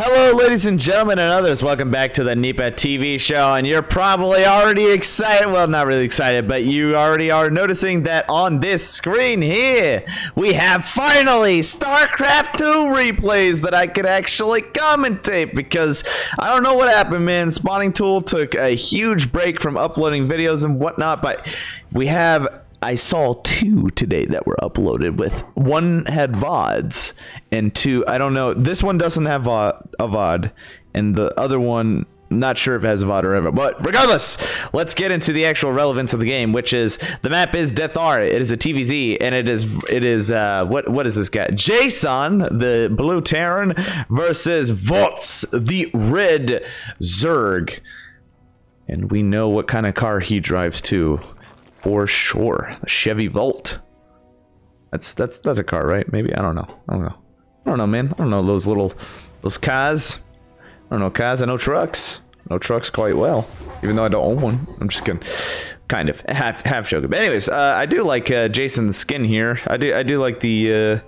Hello, ladies and gentlemen, and others. Welcome back to the NEPA TV show. And you're probably already excited. Well, not really excited, but you already are noticing that on this screen here, we have finally StarCraft 2 replays that I could actually commentate because I don't know what happened, man. Spawning Tool took a huge break from uploading videos and whatnot, but we have... I saw two today that were uploaded with one had VODs and two, I don't know. This one doesn't have a VOD and the other one, not sure if it has a VOD or ever, but regardless, let's get into the actual relevance of the game, which is the map is Deathaura. It is a TvZ and it is what is this guy? Jason, the blue Terran versus Voltz, the red Zerg. And we know what kind of car he drives too. For sure, the Chevy Volt. That's a car, right? Maybe, I don't know, man. I don't know those cars. I don't know cars. I know trucks. I know trucks quite well, even though I don't own one. I'm just gonna kind of half joking. But anyways, I do like Jason's skin here. I do like the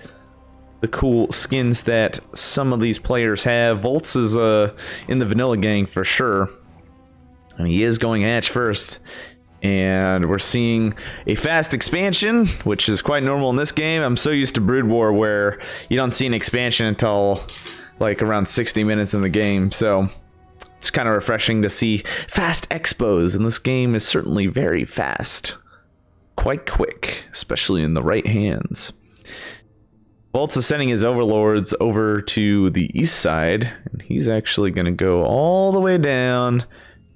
cool skins that some of these players have. Voltz is in the vanilla gang for sure, and he is going hatch first. And we're seeing a fast expansion, which is quite normal in this game. I'm so used to Brood War where you don't see an expansion until like around 60 minutes in the game. So it's kind of refreshing to see fast expos. And this game is certainly very fast. Quite quick, especially in the right hands. Voltz is sending his overlords over to the east side. And he's actually going to go all the way down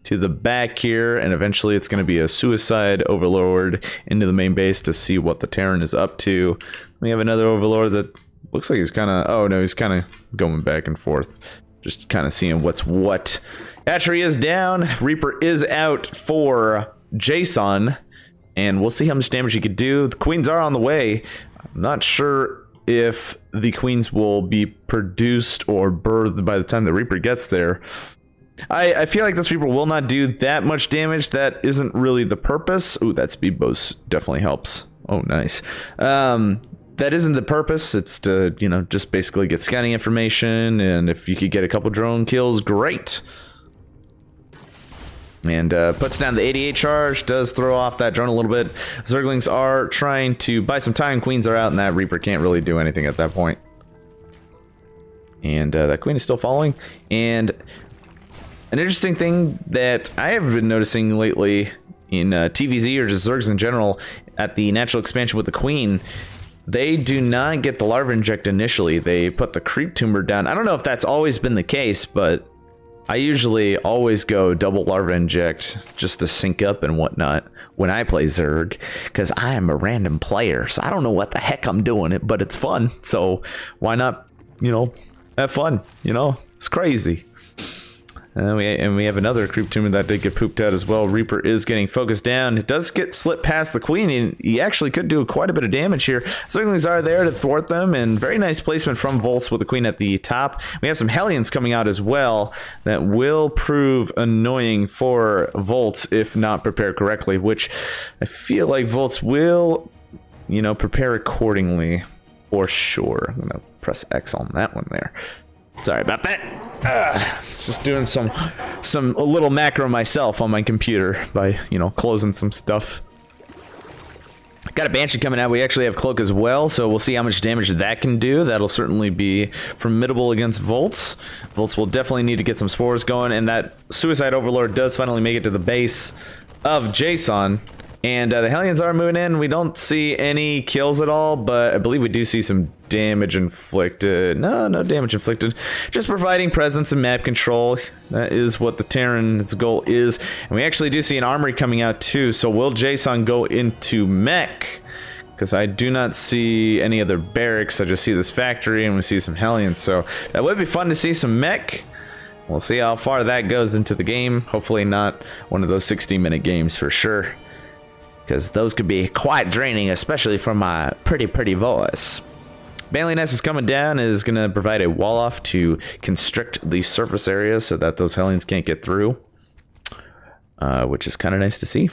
to the back here, and eventually it's going to be a suicide overlord into the main base to see what the Terran is up to. We have another overlord that looks like he's kind of, oh no, he's kind of going back and forth, just kind of seeing what's what. Hatchery is down, Reaper is out for Jason, and we'll see how much damage he could do. The queens are on the way. I'm not sure if the queens will be produced or birthed by the time the Reaper gets there. I feel like this Reaper will not do that much damage. That isn't really the purpose. Ooh, that speed boost definitely helps. Oh, nice. That isn't the purpose. It's to, you know, just basically get scouting information, and if you could get a couple drone kills, great. And puts down the 88 charge, does throw off that drone a little bit. Zerglings are trying to buy some time. Queens are out, and that Reaper can't really do anything at that point. And that queen is still following, and an interesting thing that I have been noticing lately in TvZ or just Zergs in general, at the natural expansion with the queen, they do not get the larva inject initially. They put the creep tumor down. I don't know if that's always been the case, but I usually always go double larva inject just to sync up and whatnot when I play Zerg, because I am a random player, so I don't know what the heck I'm doing it, but it's fun. So why not, you know, have fun? You know, it's crazy. And we have another creep tumor that did get pooped out as well. Reaper is getting focused down. It does get slipped past the queen, and he actually could do quite a bit of damage here. Zerglings are there to thwart them, and very nice placement from Voltz with the queen at the top. We have some Hellions coming out as well that will prove annoying for Voltz if not prepared correctly, which I feel like Voltz will, you know, prepare accordingly for sure. I'm gonna press X on that one there. Sorry about that. Just doing a little macro myself on my computer by, you know, closing some stuff. Got a Banshee coming out. We actually have Cloak as well, so we'll see how much damage that can do. That'll certainly be formidable against Voltz. Voltz will definitely need to get some spores going, and that Suicide Overlord does finally make it to the base of Jason. And the Hellions are moving in. We don't see any kills at all, but I believe we do see some damage inflicted. No damage inflicted. Just providing presence and map control. That is what the Terran's goal is. And we actually do see an armory coming out too. So will Jason go into mech? Because I do not see any other barracks. I just see this factory and we see some Hellions. So that would be fun to see some mech. We'll see how far that goes into the game. Hopefully not one of those 60-minute games for sure, because those could be quite draining, especially from my pretty voice. Bailey Nest is coming down, is going to provide a wall off to constrict the surface area so that those Hellions can't get through, which is kind of nice to see.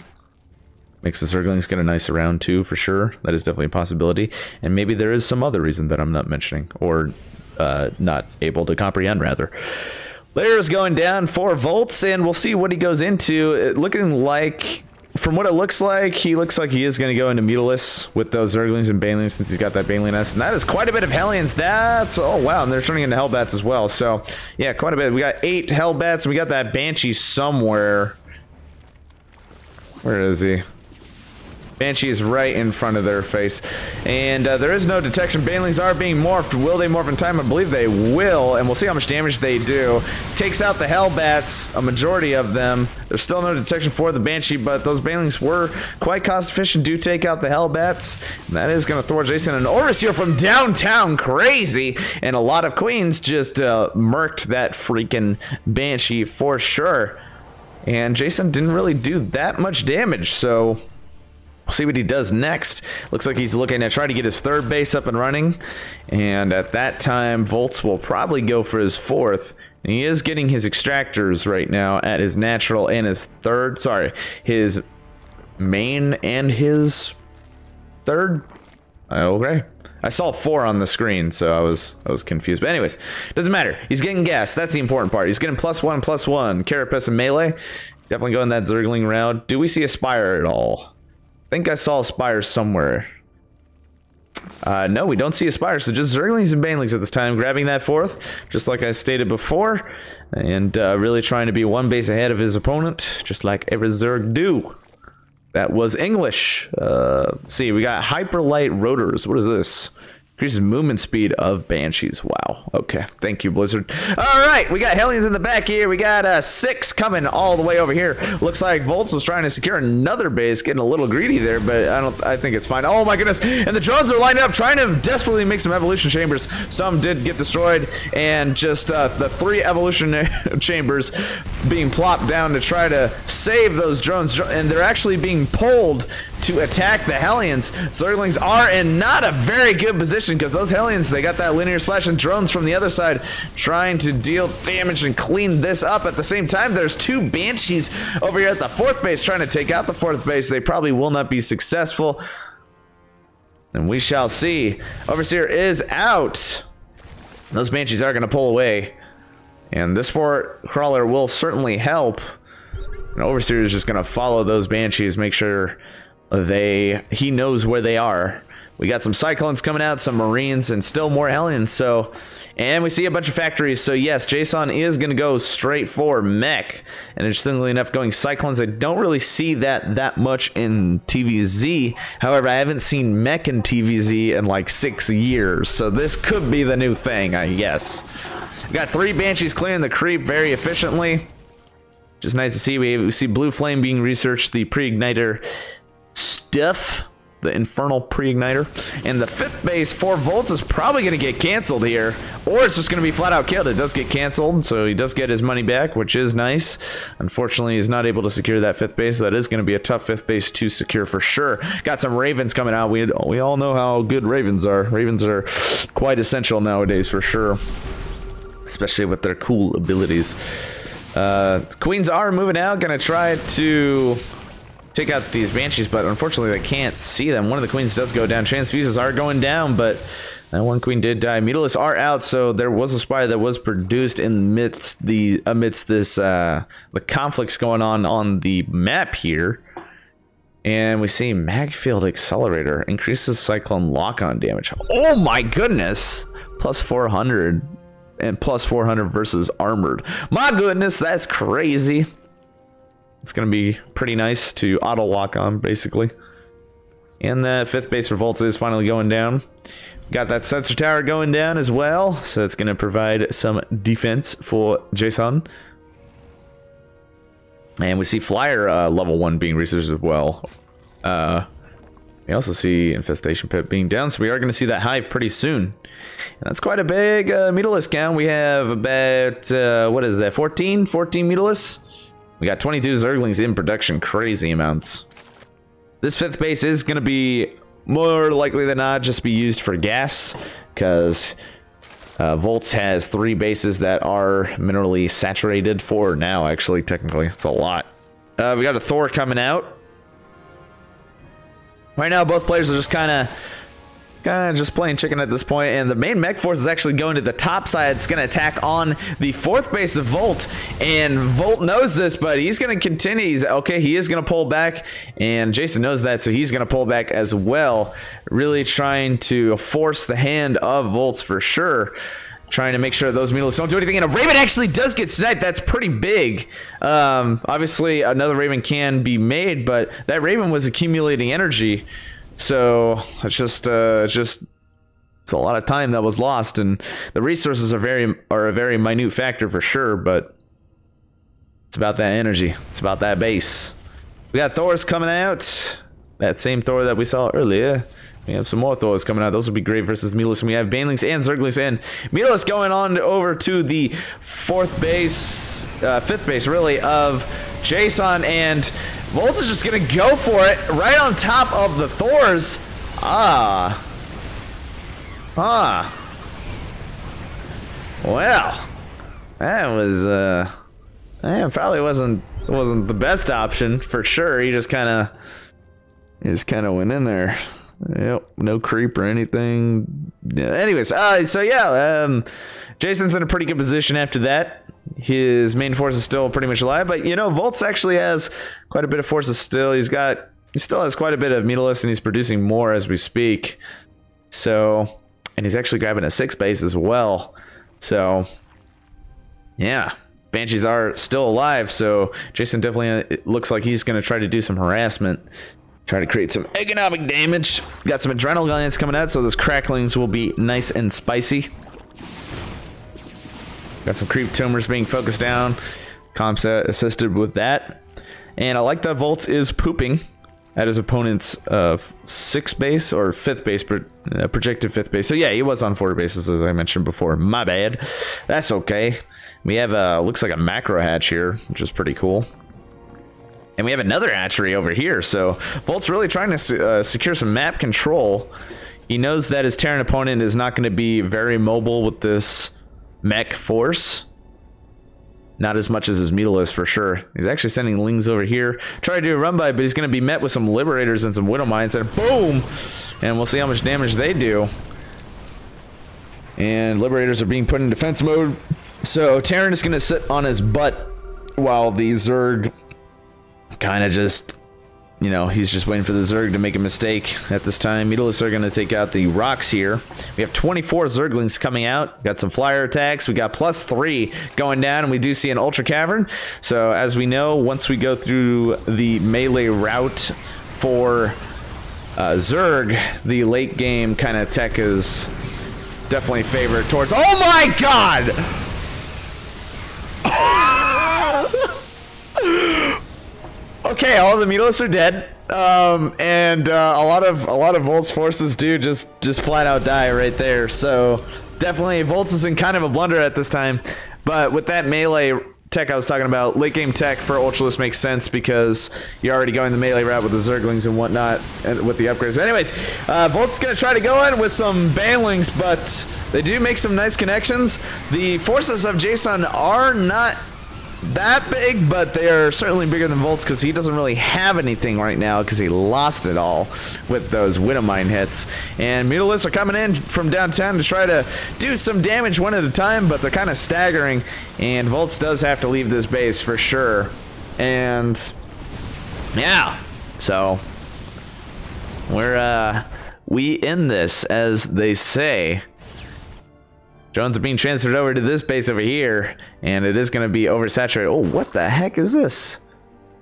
Makes the Zerglings get a nice round too, for sure. That is definitely a possibility, and maybe there is some other reason that I'm not mentioning, or not able to comprehend, rather. Layer is going down for Voltz, and we'll see what he goes into. Looking like, from what it looks like he is going to go into Mutilus with those Zerglings and Banelings, since he's got that Baneling S, and that is quite a bit of Hellions. That's, oh wow, and they're turning into Hellbats as well, so yeah, quite a bit. We got 8 Hellbats, and we got that Banshee somewhere. Where is he? Banshee is right in front of their face, and there is no detection. Banelings are being morphed. Will they morph in time? I believe they will, and we'll see how much damage they do. Takes out the Hellbats, a majority of them. There's still no detection for the Banshee, but those Banelings were quite cost efficient. Do take out the Hellbats, and that is going to throw Jason and Overseer from downtown crazy, and a lot of Queens just murked that freaking Banshee for sure. And Jason didn't really do that much damage, so we'll see what he does next. Looks like he's looking to try to get his 3rd base up and running. And at that time, Voltz will probably go for his 4th. And he is getting his extractors right now at his natural and his 3rd. Sorry, his main and his 3rd. Okay. I saw 4 on the screen, so I was confused. But anyways, doesn't matter. He's getting gas. That's the important part. He's getting +1/+1. Carapace and melee. Definitely going that Zergling route. Do we see a Spire at all? I think I saw a Spire somewhere. No, we don't see a Spire, so just Zerglings and Banelings at this time, grabbing that 4th, just like I stated before, and really trying to be 1 base ahead of his opponent, just like every Zerg do. That was English. See, we got Hyperlight Rotors. What is this? Increases movement speed of Banshees. Wow. Okay. Thank you, Blizzard. All right. We got Hellions in the back here. We got 6 coming all the way over here. Looks like Voltz was trying to secure another base, getting a little greedy there, but I think it's fine. Oh my goodness. And the drones are lined up, trying to desperately make some evolution chambers. Some did get destroyed, and just the 3 evolution chambers being plopped down to try to save those drones, and they're actually being pulled to attack the Hellions. Zerglings are in not a very good position, because those Hellions, they got that linear splash, and drones from the other side trying to deal damage and clean this up. At the same time, there's 2 Banshees over here at the 4th base trying to take out the 4th base. They probably will not be successful, and we shall see. Overseer is out. Those Banshees are going to pull away, and this Fort Crawler will certainly help. And Overseer is just going to follow those Banshees, make sure he knows where they are. We got some Cyclones coming out, some Marines, and still more Hellions. So, and we see a bunch of factories. So yes, Jason is going to go straight for mech. And interestingly enough, going Cyclones, I don't really see that much in TvZ. However, I haven't seen mech in TvZ in like 6 years. So this could be the new thing, I guess. We got 3 Banshees clearing the creep very efficiently. Just nice to see. We see Blue Flame being researched, the pre-igniter stuff, the infernal pre-igniter, and the 5th base for Voltz is probably going to get canceled here, or it's just going to be flat out killed. It does get canceled, so he does get his money back, which is nice. Unfortunately, he's not able to secure that 5th base. That is going to be a tough 5th base to secure for sure. Got some Ravens coming out. We all know how good Ravens are. Ravens are quite essential nowadays for sure, especially with their cool abilities. Queens are moving out, going to try to take out these Banshees, but unfortunately they can't see them. One of the Queens does go down. Transfuses are going down, but that one Queen did die. Mutalists are out, so there was a Spire that was produced amidst this the conflicts going on the map here. And we see Magfield Accelerator increases Cyclone lock-on damage. Oh my goodness! Plus 400 and plus 400 versus armored. My goodness, that's crazy. It's going to be pretty nice to auto lock on, basically. And the 5th base for Voltz is finally going down. Got that sensor tower going down as well, so it's going to provide some defense for Jason. And we see Flyer level 1 being researched as well. We also see Infestation Pit being down, so we are going to see that hive pretty soon. And that's quite a big Mutalisk count. We have about, what is that, 14 Mutalisks? We got 22 Zerglings in production, crazy amounts. This 5th base is going to be more likely than not just be used for gas, because Voltz has 3 bases that are minerally saturated. 4 now, actually, technically. It's a lot. We got a Thor coming out. Right now, both players are just kind kind of just playing chicken at this point, and the main mech force is actually going to the top side. It's going to attack on the 4th base of Volt, and Volt knows this, but he's going to continue. He's okay. He is going to pull back, and Jason knows that, so he's going to pull back as well, really trying to force the hand of Voltz for sure. Trying to make sure those Mutalisks don't do anything, and a Raven actually does get sniped. That's pretty big. Obviously, another Raven can be made, but that Raven was accumulating energy, so it's just it's a lot of time that was lost, and the resources are a very minute factor for sure. But it's about that energy. It's about that base. We got Thors coming out. That same Thor that we saw earlier. We have some more Thors coming out. Those would be great versus Mutalisks. We have Banelings and Zerglings and Mutalisks going on over to the 4th base, 5th base really, of Jason, and Voltz is just gonna go for it right on top of the Thors. Well, that was that probably wasn't the best option for sure. He just kind of went in there. Yep, no creep or anything. Yeah, anyways, so yeah, Jason's in a pretty good position after that. His main force is still pretty much alive, but you know, Voltz actually has quite a bit of forces still. He still has quite a bit of Mutalisks, and he's producing more as we speak. So, and he's actually grabbing a 6th base as well. So, yeah, Banshees are still alive. So Jason definitely looks like he's going to try to do some harassment. Try to create some economic damage. Got some adrenal glands coming out, so those cracklings will be nice and spicy. Got some creep tumors being focused down. Comps assisted with that. And I like that Voltz is pooping at his opponent's 6th base or 5th base, projected 5th base. So yeah, he was on 4 bases as I mentioned before. My bad. That's okay. We have looks like a macro hatch here, which is pretty cool. And we have another hatchery over here, so Volt's really trying to secure some map control. He knows that his Terran opponent is not going to be very mobile with this mech force. Not as much as his Mutalisk for sure. He's actually sending Lings over here. Try to do a run by, but he's going to be met with some Liberators and some Widow Mines, and boom! And we'll see how much damage they do. And Liberators are being put in defense mode. So Terran is going to sit on his butt while the Zerg kind of just, you know, he's just waiting for the Zerg to make a mistake at this time. Mutalisks are going to take out the rocks here. We have 24 Zerglings coming out. Got some flyer attacks. We got +3 going down, and we do see an Ultra Cavern. So as we know, once we go through the melee route for Zerg, the late game kind of tech is definitely favored towards... Oh my god! Okay, all the Mutalisks are dead, and a lot of Volt's forces do just flat out die right there. So definitely Voltz is in kind of a blunder at this time. But with that melee tech I was talking about, late game tech for Ultralisk makes sense because you're already going the melee route with the Zerglings and whatnot, and with the upgrades. But anyways, Volt's gonna try to go in with some Banelings, but they do make some nice connections. The forces of Jason are not that big, but they are certainly bigger than Voltz because he doesn't really have anything right now because he lost it all with those Widowmine hits. And Mutalisks are coming in from downtown to try to do some damage one at a time, but they're kind of staggering, and Voltz does have to leave this base for sure. And yeah, so we in this, as they say. Drones are being transferred over to this base over here, and it is going to be oversaturated. Oh, what the heck is this?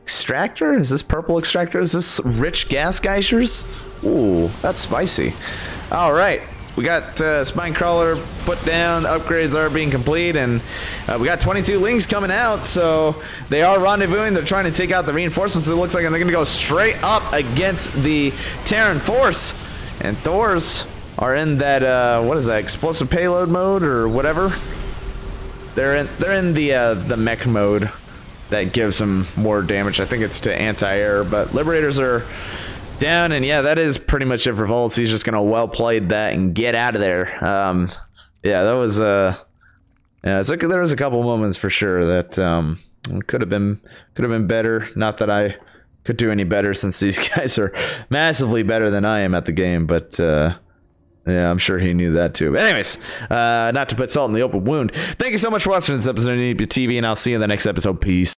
Extractor? Is this purple extractor? Is this rich gas geysers? Ooh, that's spicy. All right, we got spine crawler put down. Upgrades are being complete, and we got 22 Lings coming out, so they are rendezvousing. They're trying to take out the reinforcements, it looks like, and they're going to go straight up against the Terran force. And Thors are in that what is that, explosive payload mode or whatever. They're in the mech mode that gives them more damage. I think it's to anti-air, but Liberators are down, and yeah, that is pretty much it for Voltz. He's just gonna well played that and get out of there. Yeah, that was yeah, it's like there was a couple moments for sure that could have been better. Not that I could do any better since these guys are massively better than I am at the game, but Yeah, I'm sure he knew that too. But anyways, not to put salt in the open wound. Thank you so much for watching this episode of TV, and I'll see you in the next episode. Peace.